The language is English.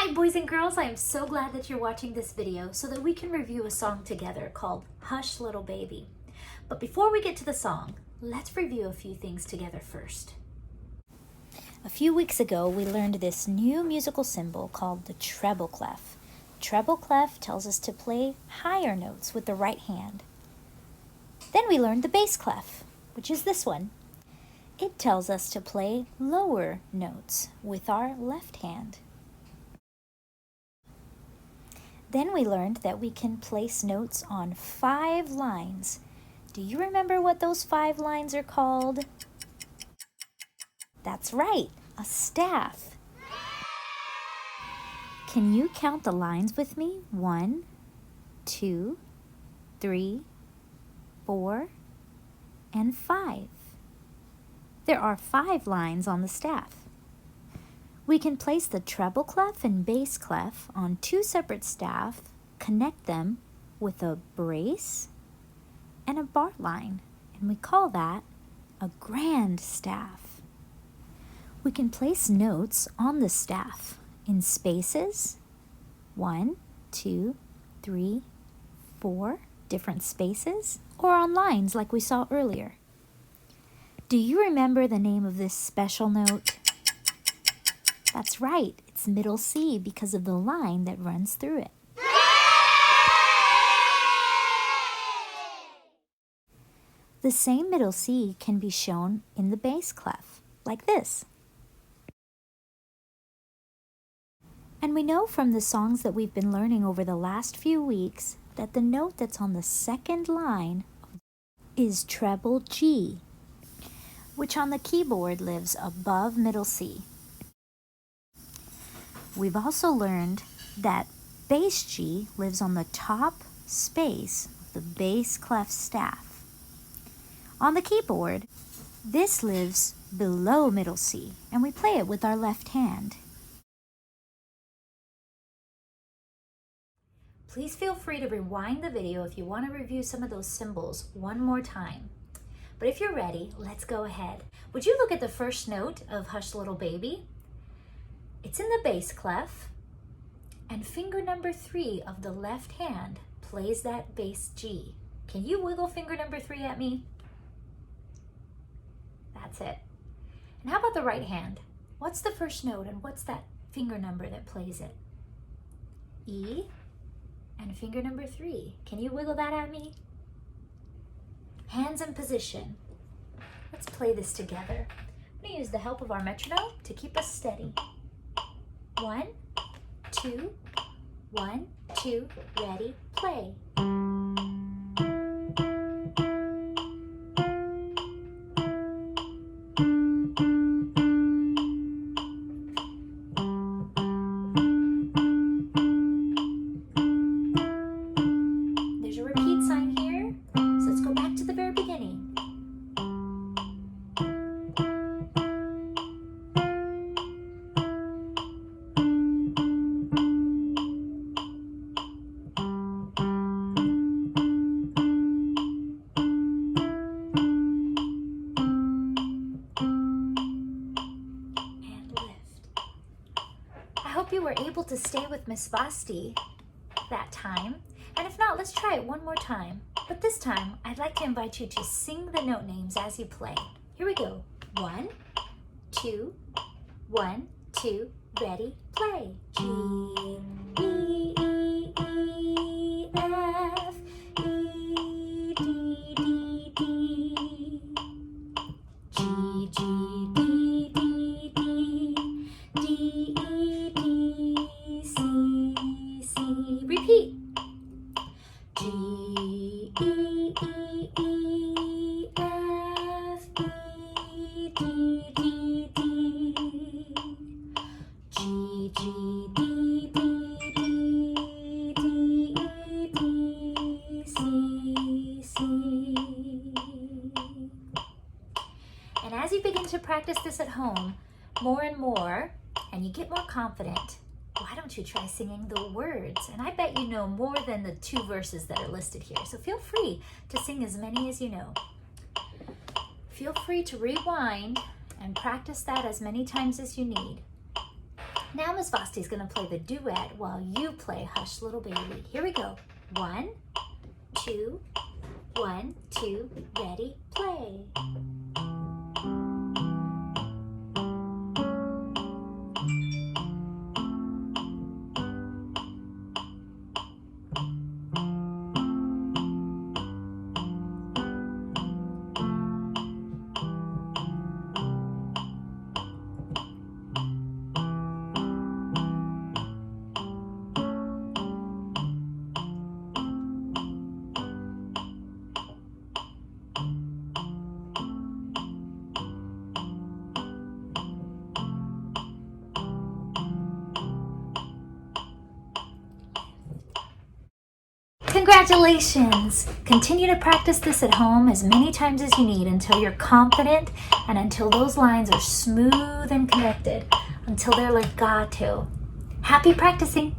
Hi boys and girls, I am so glad that you're watching this video so that we can review a song together called Hush Little Baby. But before we get to the song, let's review a few things together first. A few weeks ago, we learned this new musical symbol called the treble clef. Treble clef tells us to play higher notes with the right hand. Then we learned the bass clef, which is this one. It tells us to play lower notes with our left hand. Then we learned that we can place notes on 5 lines. Do you remember what those 5 lines are called? That's right, a staff. Can you count the lines with me? 1, 2, 3, 4, and 5. There are 5 lines on the staff. We can place the treble clef and bass clef on 2 separate staff, connect them with a brace and a bar line, and we call that a grand staff. We can place notes on the staff in spaces, 1, 2, 3, 4 different spaces, or on lines like we saw earlier. Do you remember the name of this special note? That's right, it's middle C because of the line that runs through it. The same middle C can be shown in the bass clef, like this. And we know from the songs that we've been learning over the last few weeks that the note that's on the second line is treble G, which on the keyboard lives above middle C. We've also learned that bass G lives on the top space of the bass clef staff. On the keyboard, this lives below middle C, and we play it with our left hand. Please feel free to rewind the video if you want to review some of those symbols one more time. But if you're ready, let's go ahead. Would you look at the first note of Hush Little Baby? It's in the bass clef, and finger number 3 of the left hand plays that bass G. Can you wiggle finger number 3 at me? That's it. And how about the right hand? What's the first note and what's that finger number that plays it? E and finger number 3. Can you wiggle that at me? Hands in position. Let's play this together. I'm going to use the help of our metronome to keep us steady. 1, 2, 1, 2, ready, play. There's a repeat sign here, so let's go back to the very beginning. I hope you were able to stay with Miss Basti that time, and if not, let's try it one more time. But this time, I'd like to invite you to sing the note names as you play. Here we go. 1, 2, 1, 2, ready, play. G, E, E, E, F, E, D, D, D, G, G, D, D, D, D, E, D, C, C. Repeat. G, E, E, E, F, E, D, D, D, G, G, D, D, D, D, E, D, C, C. And as you begin to practice this at home more and more, and you get more confident, why don't you try singing the words? And I bet you know more than the 2 verses that are listed here. So feel free to sing as many as you know. Feel free to rewind and practice that as many times as you need. Now Miss Vosty's gonna play the duet while you play Hush Little Baby. Here we go. 1, 2, 1, 2, ready, play. Congratulations! Continue to practice this at home as many times as you need until you're confident and until those lines are smooth and connected, until they're legato. Happy practicing!